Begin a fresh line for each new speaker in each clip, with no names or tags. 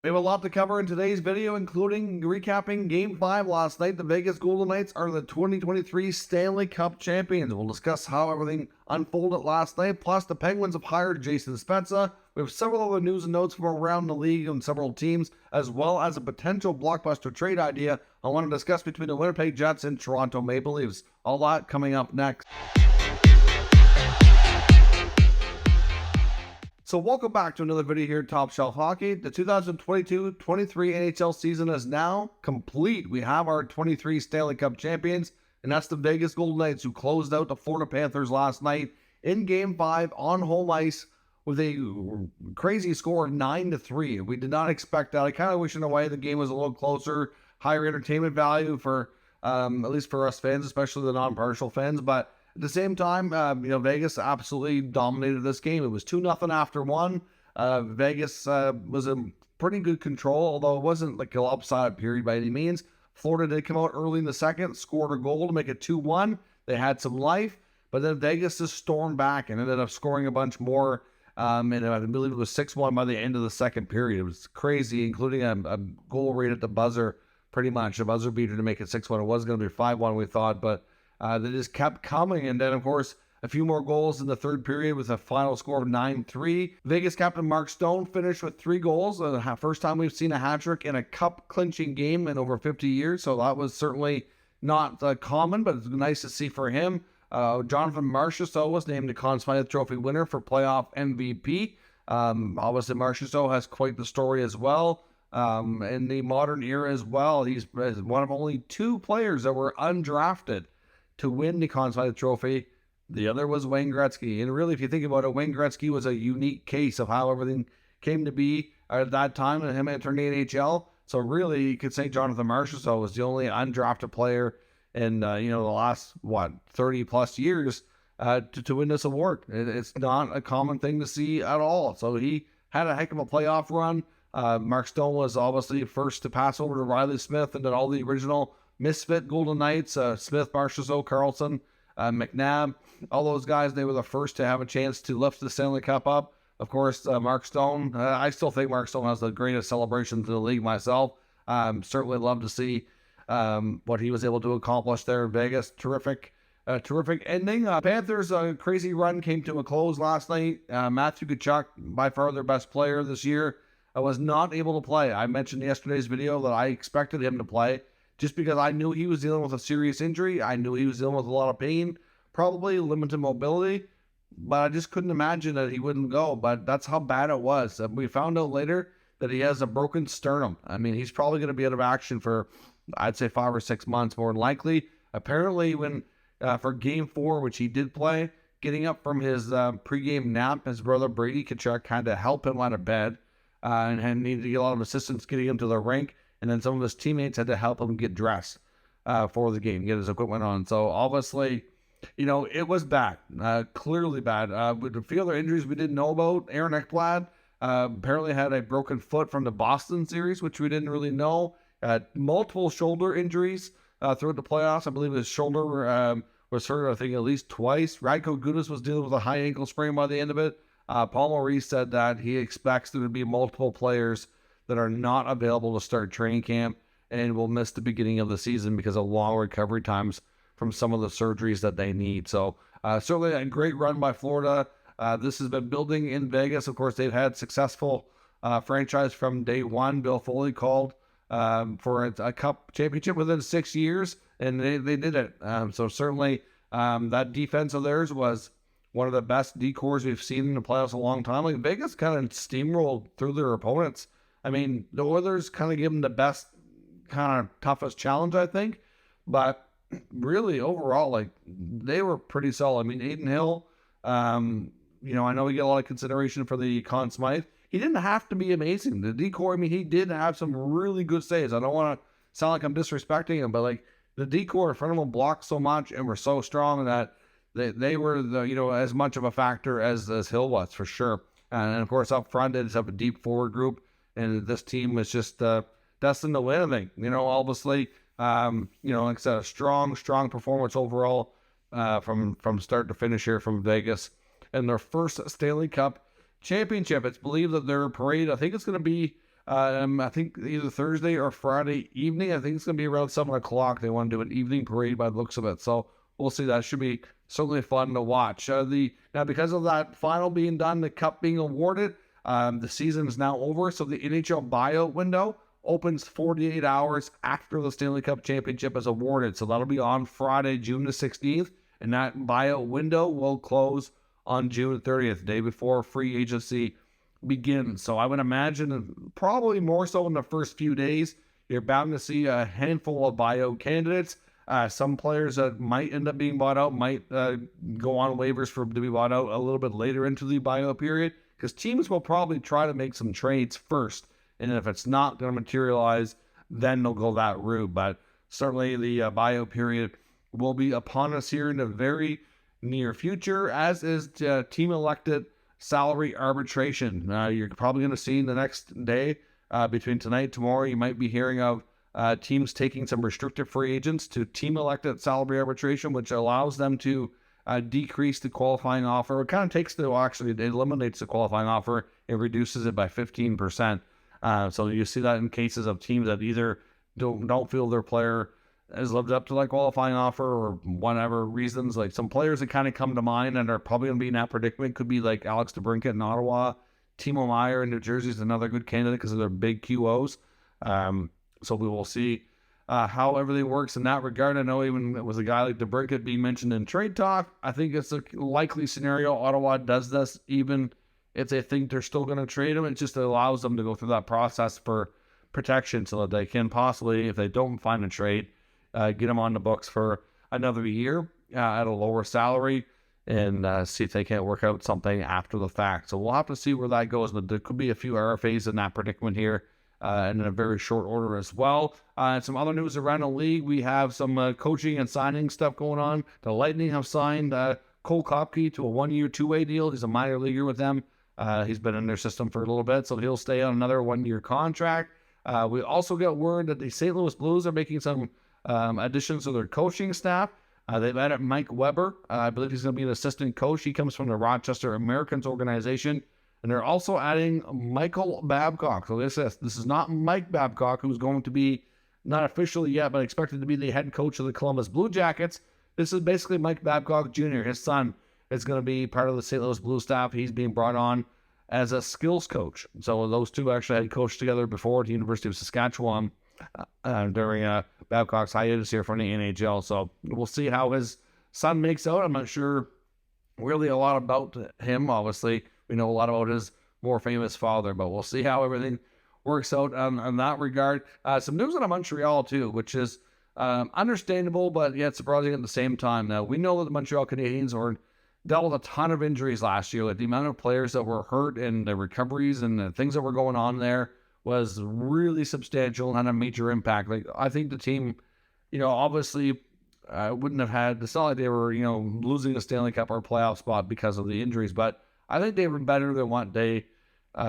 We have a lot to cover in today's video, including recapping Game 5 last night. The Vegas Golden Knights are the 2023 Stanley Cup champions. We'll discuss how everything unfolded last night, plus the Penguins have hired Jason Spezza. We have several other news and notes from around the league and several teams, as well as a potential blockbuster trade idea I want to discuss between the Winnipeg Jets and Toronto Maple Leafs. All that coming up next. So welcome back to another video here at Top Shelf Hockey. The 2022-23 NHL season is now complete. We have our 23 Stanley Cup champions, and that's the Vegas Golden Knights, who closed out the Florida Panthers last night in Game 5 on home ice with a crazy score of 9-3. We did not expect that. I kind of wish in a way the game was a little closer, higher entertainment value for at least for us fans, especially the non-partial fans, but at the same time, Vegas absolutely dominated this game. It was 2-0 after one. Vegas was in pretty good control, although it wasn't like a lopsided period by any means. Florida did come out early in the second, scored a goal to make it 2-1. They had some life, but then Vegas just stormed back and ended up scoring a bunch more. And I believe it was 6-1 by the end of the second period. It was crazy, including a goal right at the buzzer, pretty much. A buzzer beater to make it 6-1. It was going to be 5-1, we thought, but they just kept coming, and then, of course, a few more goals in the third period with a final score of 9-3. Vegas captain Mark Stone finished with 3 goals. The first time we've seen a hat-trick in a cup-clinching game in over 50 years, so that was certainly not common, but it's nice to see for him. Jonathan Marchessault was named the Conn Smythe Trophy winner for playoff MVP. Obviously, Marchessault has quite the story as well. In the modern era as well, he's one of only 2 players that were undrafted to win the Conn Smythe Trophy. The other was Wayne Gretzky. And really, if you think about it, Wayne Gretzky was a unique case of how everything came to be at that time and him entering the NHL. So really, you could say Jonathan Marchessault was the only undrafted player in the last 30 plus years to win this award. It's not a common thing to see at all. So he had a heck of a playoff run. Mark Stone was obviously first to pass over to Riley Smith and then all the original misfit Golden Knights, Smith, Marchessault, Carlson, McNabb, all those guys. They were the first to have a chance to lift the Stanley Cup up. Of course, Mark Stone, I still think Mark Stone has the greatest celebrations in the league myself. Certainly love to see what he was able to accomplish there in Vegas. Terrific ending. Panthers' crazy run came to a close last night. Matthew Tkachuk, by far their best player this year, was not able to play. I mentioned in yesterday's video that I expected him to play, just because I knew he was dealing with a serious injury. I knew he was dealing with a lot of pain, probably limited mobility, but I just couldn't imagine that he wouldn't go. But that's how bad it was. We found out later that he has a broken sternum. I mean, he's probably going to be out of action for, I'd say, 5 or 6 months, more than likely. Apparently, when for Game 4, which he did play, getting up from his pregame nap, his brother Brady Tkachuk had to help him out of bed and needed to get a lot of assistance getting him to the rink. And then some of his teammates had to help him get dressed for the game, get his equipment on. So obviously, it was bad, clearly bad. With a few other injuries we didn't know about, Aaron Ekblad apparently had a broken foot from the Boston series, which we didn't really know. Multiple shoulder injuries throughout the playoffs. I believe his shoulder was hurt, I think, at least twice. Radko Gudas was dealing with a high ankle sprain by the end of it. Paul Maurice said that he expects there to be multiple players that are not available to start training camp and will miss the beginning of the season because of long recovery times from some of the surgeries that they need. So certainly a great run by Florida. This has been building in Vegas. Of course, they've had successful franchise from day one. Bill Foley called for a cup championship within 6 years, and they did it. So certainly that defense of theirs was one of the best decors we've seen in the playoffs a long time. Like, Vegas kind of steamrolled through their opponents. I mean, the Oilers kind of gave them the best, kind of toughest challenge, I think. But really, overall, like, they were pretty solid. I mean, Aiden Hill, I know he got a lot of consideration for the Conn Smythe. He didn't have to be amazing. The decor, I mean, he did have some really good saves. I don't want to sound like I'm disrespecting him, but, like, the decor in front of him blocked so much and were so strong that they were, as much of a factor as Hill was, for sure. And, of course, up front, they just have a deep forward group. And this team was just destined to win, I think. Obviously, like I said, a strong performance overall from start to finish here from Vegas. And their first Stanley Cup championship. It's believed that their parade, I think it's going to be I think either Thursday or Friday evening. I think it's going to be around 7 o'clock. They want to do an evening parade by the looks of it. So we'll see. That should be certainly fun to watch. Now, because of that final being done, the cup being awarded, the season is now over. So the NHL buyout window opens 48 hours after the Stanley Cup championship is awarded. So that'll be on Friday, June the 16th. And that buyout window will close on June 30th, day before free agency begins. So I would imagine probably more so in the first few days, you're bound to see a handful of buyout candidates. Some players that might end up being bought out might go on waivers to be bought out a little bit later into the buyout period, because teams will probably try to make some trades first. And if it's not going to materialize, then they'll go that route. But certainly the buyout period will be upon us here in the very near future, as is team elected salary arbitration. You're probably going to see in the next day, between tonight and tomorrow, you might be hearing of teams taking some restricted free agents to team elected salary arbitration, which allows them to decrease the qualifying offer. It kind of takes it eliminates the qualifying offer and reduces it by 15%. So you see that in cases of teams that either don't feel their player has lived up to that qualifying offer, or whatever reasons. Like some players that kind of come to mind and are probably going to be in that predicament could be like Alex DeBrincat in Ottawa. Timo Meier in New Jersey is another good candidate because of their big QOs. So we will see how everything works in that regard. I know even it was a guy like DeBrincat being mentioned in trade talk. I think it's a likely scenario Ottawa does this, even if they think they're still going to trade him. It just allows them to go through that process for protection so that they can possibly, if they don't find a trade, get him on the books for another year at a lower salary, and see if they can't work out something after the fact. So we'll have to see where that goes, but there could be a few RFAs in that predicament here and in a very short order as well. And some other news around the league. We have some coaching and signing stuff going on. The Lightning have signed Cole Kopke to a 1-year, 2-way deal. He's a minor leaguer with them. He's been in their system for a little bit, so he'll stay on another 1-year contract. We also got word that the St. Louis Blues are making some additions to their coaching staff. They've added Mike Weber. I believe he's going to be an assistant coach. He comes from the Rochester Americans organization. And they're also adding Michael Babcock. So this is not Mike Babcock, who's going to be, not officially yet, but expected to be the head coach of the Columbus Blue Jackets. This is basically Mike Babcock Jr. His son is going to be part of the St. Louis Blues staff. He's being brought on as a skills coach. So those two actually had coached together before at the University of Saskatchewan during Babcock's hiatus here from the NHL. So we'll see how his son makes out. I'm not sure really a lot about him. Obviously, we know a lot about his more famous father, but we'll see how everything works out in that regard. Some news out of Montreal, too, which is understandable, but yet surprising at the same time. Now, we know that the Montreal Canadiens dealt with a ton of injuries last year. Like the amount of players that were hurt and the recoveries and the things that were going on there was really substantial and had a major impact. Like, I think the team, obviously wouldn't have had, it's not like they were, losing a Stanley Cup or a playoff spot because of the injuries, but I think they were better than what they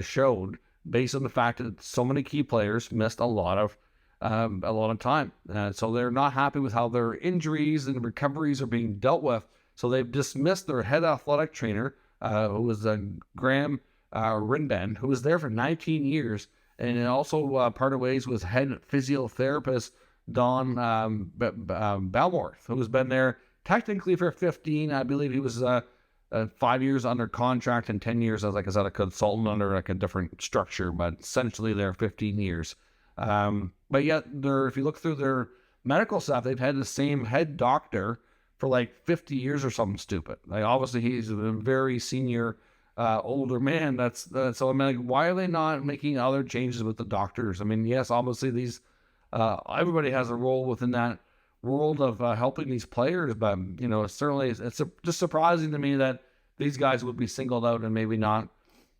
showed, based on the fact that so many key players missed a lot of time. So they're not happy with how their injuries and recoveries are being dealt with. So they've dismissed their head athletic trainer, who was Graham Rinben, who was there for 19 years, and also parted ways with head physiotherapist Don Balmorth, who's been there technically for 15. I believe he was 5 years under contract and 10 years as a consultant under like a different structure, but essentially they're 15 years. But yet if you look through their medical stuff, they've had the same head doctor for like 50 years or something stupid. Like obviously he's a very senior, older man. So I mean, like, why are they not making other changes with the doctors? I mean, yes, obviously these, everybody has a role within that world of helping these players, but certainly it's just surprising to me that these guys would be singled out and maybe not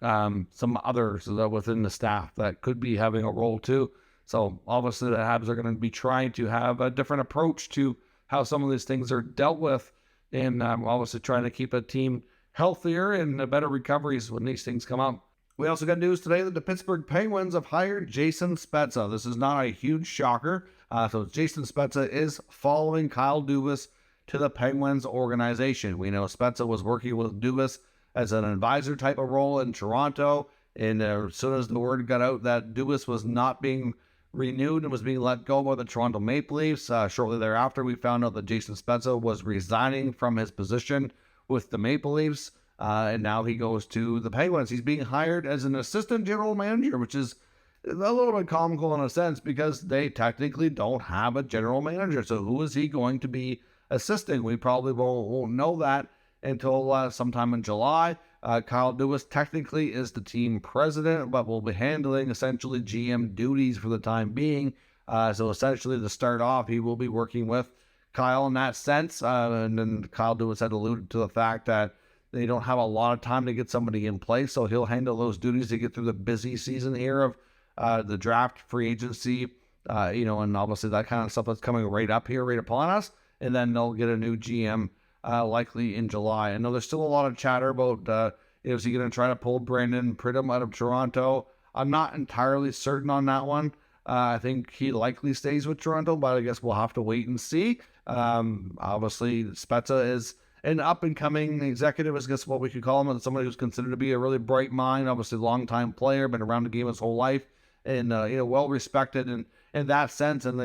some others within the staff that could be having a role too. So obviously the Habs are going to be trying to have a different approach to how some of these things are dealt with, and obviously trying to keep a team healthier and better recoveries when these things come up. We also got news today that the Pittsburgh Penguins have hired Jason Spezza. This is not a huge shocker. So Jason Spezza is following Kyle Dubas to the Penguins organization. We know Spezza was working with Dubas as an advisor type of role in Toronto. And as soon as the word got out that Dubas was not being renewed and was being let go by the Toronto Maple Leafs, shortly thereafter, we found out that Jason Spezza was resigning from his position with the Maple Leafs. And now he goes to the Penguins. He's being hired as an assistant general manager, which is a little bit comical in a sense because they technically don't have a general manager. So who is he going to be assisting? We probably won't know that until sometime in July. Kyle Dubas technically is the team president, but will be handling essentially GM duties for the time being. So essentially to start off, he will be working with Kyle in that sense. And then Kyle Dubas had alluded to the fact that they don't have a lot of time to get somebody in place, so he'll handle those duties to get through the busy season here of the draft, free agency, and obviously that kind of stuff that's coming right upon us. And then they'll get a new GM likely in July. I know there's still a lot of chatter about is he going to try to pull Brandon Pridham out of Toronto. I'm not entirely certain on that one. I think he likely stays with Toronto, but I guess we'll have to wait and see. Obviously, Spezza is an up-and-coming executive, I guess what we could call him, and somebody who's considered to be a really bright mind, obviously a long-time player, been around the game his whole life, and well-respected in that sense, and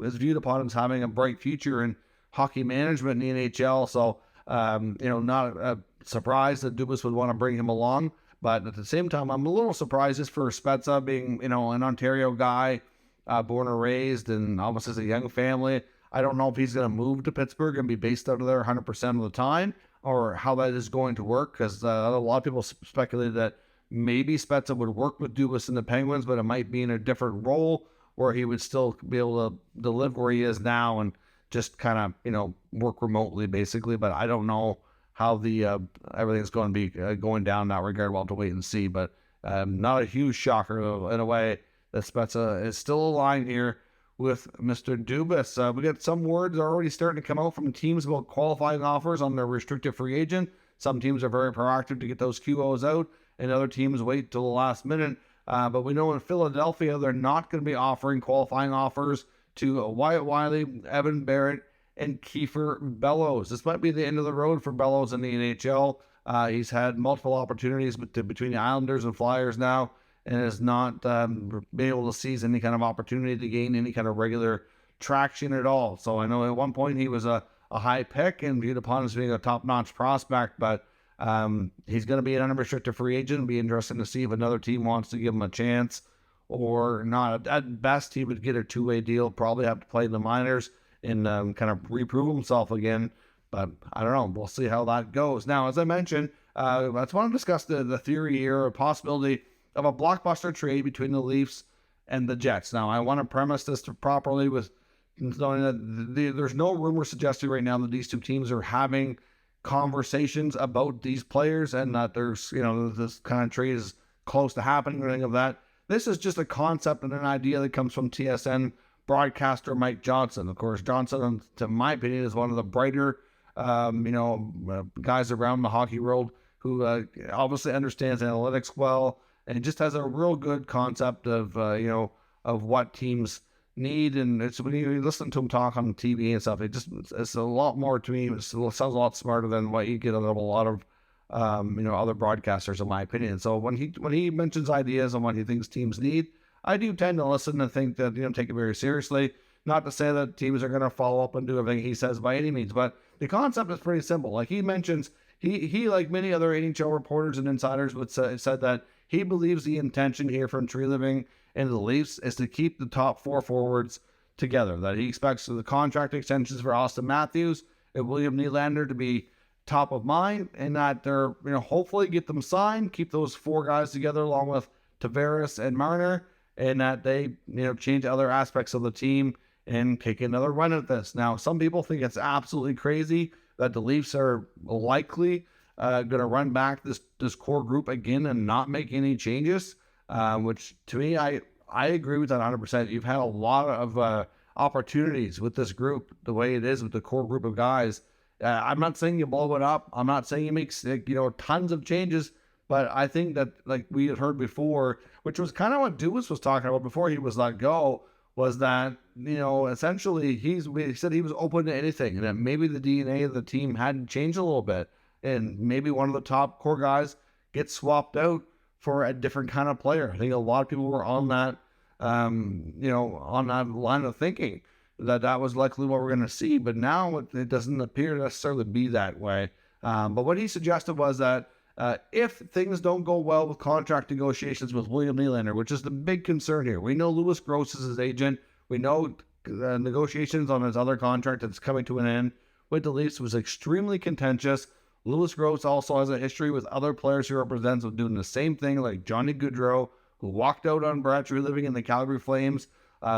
is viewed upon as having a bright future in hockey management in the NHL. So, not a surprise that Dubas would want to bring him along, but at the same time, I'm a little surprised just for Spezza being, an Ontario guy, born and raised, and obviously as a young family. I don't know if he's going to move to Pittsburgh and be based out of there 100% of the time, or how that is going to work, because a lot of people speculated that maybe Spezza would work with Dubas in the Penguins, but it might be in a different role where he would still be able to live where he is now and just kind of, work remotely, basically. But I don't know how the everything's going to be going down in that regard. We'll have to wait and see. But not a huge shocker in a way that Spezza is still aligned here with Mr. Dubas. We got some words already starting to come out from teams about qualifying offers on their restricted free agent. Some teams are very proactive to get those QOs out, and other teams wait till the last minute. But we know in Philadelphia, they're not going to be offering qualifying offers to Wyatt Wiley, Evan Barrett, and Kiefer Bellows. This might be the end of the road for Bellows in the NHL. He's had multiple opportunities between the Islanders and Flyers now, and has not been able to seize any kind of opportunity to gain any kind of regular traction at all. So I know at one point he was a high pick and viewed upon as being a top-notch prospect, but he's going to be an unrestricted free agent. It'll be interesting to see if another team wants to give him a chance or not. At best, he would get a two-way deal, probably have to play in the minors and kind of reprove himself again. But I don't know. We'll see how that goes. Now, as I mentioned, I just want to discuss the theory here, or possibility of a blockbuster trade between the Leafs and the Jets. Now, I want to premise this properly with knowing that there's no rumor suggesting right now that these two teams are having conversations about these players and that there's, this kind of trade is close to happening or anything of that. This is just a concept and an idea that comes from TSN broadcaster Mike Johnson. Of course, Johnson, to my opinion, is one of the brighter, guys around the hockey world who obviously understands analytics well, and just has a real good concept of, of what teams need. And it's when you listen to him talk on TV and stuff, it's a lot more to me. It sounds a lot smarter than what you get out of a lot of, other broadcasters, in my opinion. So when he mentions ideas on what he thinks teams need, I do tend to listen and think that, take it very seriously. Not to say that teams are going to follow up and do everything he says by any means, but the concept is pretty simple. Like he mentions, he like many other NHL reporters and insiders said that he believes the intention here from Tree Living and the Leafs is to keep the top four forwards together. That he expects the contract extensions for Austin Matthews and William Nylander to be top of mind, and that they're, hopefully get them signed, keep those four guys together along with Tavares and Marner, and that they, change other aspects of the team and take another run at this. Now, some people think it's absolutely crazy that the Leafs are likely going to run back this core group again and not make any changes, which to me, I agree with that 100%. You've had a lot of opportunities with this group, the way it is with the core group of guys. I'm not saying you blow it up. I'm not saying you make tons of changes, but I think that, like we had heard before, which was kind of what Dubas was talking about before he was let go, was that, essentially he said he was open to anything, and that maybe the DNA of the team hadn't changed a little bit, and maybe one of the top core guys gets swapped out for a different kind of player. I think a lot of people were on that, on that line of thinking that was likely what we're going to see. But now it doesn't appear to necessarily be that way. But what he suggested was that if things don't go well with contract negotiations with William Nylander, which is the big concern here, we know Louis Gross is his agent. We know negotiations on his other contract that's coming to an end with the Leafs was extremely contentious. Louis Gross also has a history with other players he represents with doing the same thing, like Johnny Gaudreau, who walked out on Brett Treliving in the Calgary Flames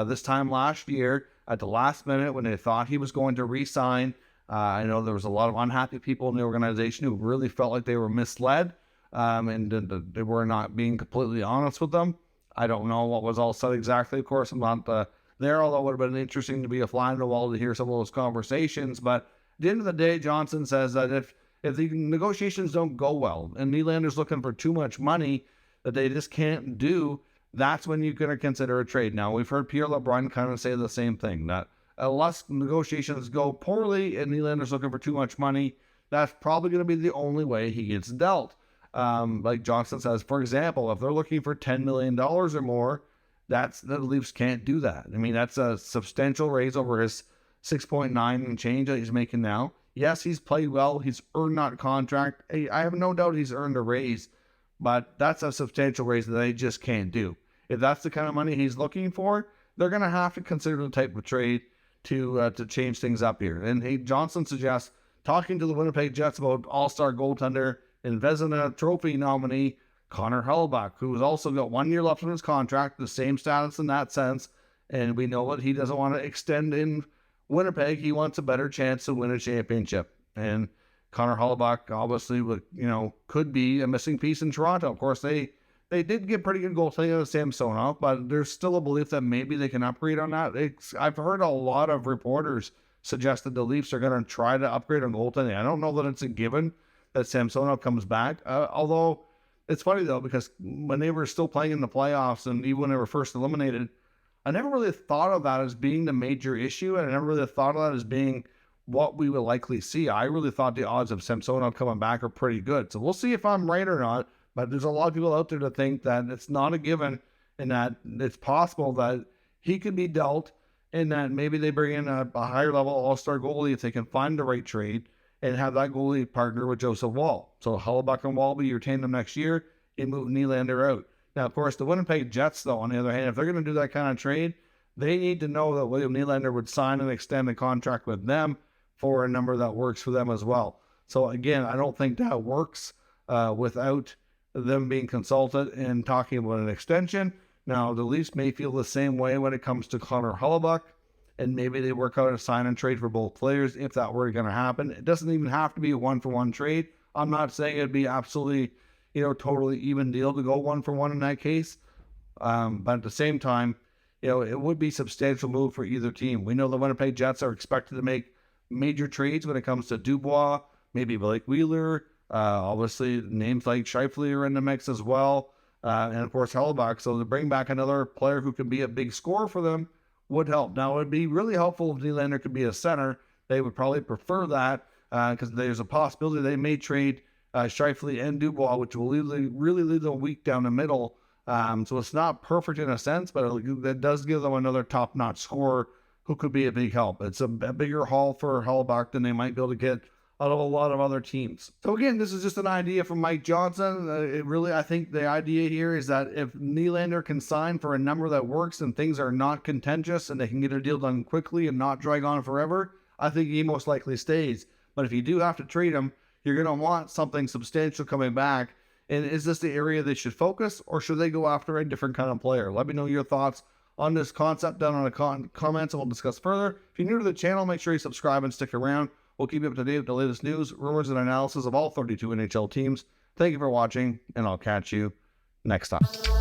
this time last year at the last minute when they thought he was going to re-sign. I know there was a lot of unhappy people in the organization who really felt like they were misled and they were not being completely honest with them. I don't know what was all said exactly. Of course, I'm not there, although it would have been interesting to be a fly on the wall to hear some of those conversations. But at the end of the day, Johnson says that if the negotiations don't go well and Nylander's looking for too much money that they just can't do, that's when you're going to consider a trade. Now, we've heard Pierre LeBrun kind of say the same thing, that unless negotiations go poorly and Nylander's looking for too much money, that's probably going to be the only way he gets dealt. Like Johnson says, for example, if they're looking for $10 million or more, the Leafs can't do that. I mean, that's a substantial raise over his 6.9 and change that he's making now. Yes, he's played well. He's earned that contract. I have no doubt he's earned a raise, but that's a substantial raise that they just can't do. If that's the kind of money he's looking for, they're going to have to consider the type of trade to change things up here. And Johnson suggests talking to the Winnipeg Jets about all-star goaltender and Vezina Trophy nominee Connor Hellebuyck, who has also got 1 year left on his contract, the same status in that sense. And we know that he doesn't want to extend in Winnipeg. He wants a better chance to win a championship. And Connor Hellebuyck obviously could be a missing piece in Toronto. Of course, they did get pretty good goaltending out of Samsonov, but there's still a belief that maybe they can upgrade on that. I've heard a lot of reporters suggest that the Leafs are going to try to upgrade on goaltending. I don't know that it's a given that Samsonov comes back, although it's funny, though, because when they were still playing in the playoffs and even when they were first eliminated, I never really thought of that as being the major issue, and I never really thought of that as being what we would likely see. I really thought the odds of Samsonov coming back are pretty good. So we'll see if I'm right or not, but there's a lot of people out there that think that it's not a given and that it's possible that he could be dealt and that maybe they bring in a higher level all-star goalie if they can find the right trade and have that goalie partner with Joseph Woll. So Hellebuyck and Woll be your tandem next year and move Nylander out. Now, of course, the Winnipeg Jets, though, on the other hand, if they're going to do that kind of trade, they need to know that William Nylander would sign and extend a contract with them for a number that works for them as well. So, again, I don't think that works without them being consulted and talking about an extension. Now, the Leafs may feel the same way when it comes to Connor Hellebuyck, and maybe they work out a sign and trade for both players if that were going to happen. It doesn't even have to be a one-for-one trade. I'm not saying it'd be absolutely, totally even deal to go one-for-one in that case. But at the same time, it would be a substantial move for either team. We know the Winnipeg Jets are expected to make major trades when it comes to Dubois, maybe Blake Wheeler, obviously names like Scheifele are in the mix as well, and of course Hellebuyck. So to bring back another player who can be a big scorer for them would help. Now, it would be really helpful if Nylander could be a center. They would probably prefer that because there's a possibility they may trade Scheifele and Dubois, which will really leave them weak down the middle. So it's not perfect in a sense, but it does give them another top-notch scorer who could be a big help. It's a bigger haul for Hellebuyck than they might be able to get out of a lot of other teams. So again, this is just an idea from Mike Johnson. I think the idea here is that if Nylander can sign for a number that works and things are not contentious and they can get a deal done quickly and not drag on forever, I think he most likely stays. But if you do have to trade him, you're going to want something substantial coming back. And is this the area they should focus, or should they go after a different kind of player? Let me know your thoughts on this concept down in the comments, and we'll discuss further. If you're new to the channel, make sure you subscribe and stick around. We'll keep you up to date with the latest news, rumors, and analysis of all 32 NHL teams. Thank you for watching, and I'll catch you next time.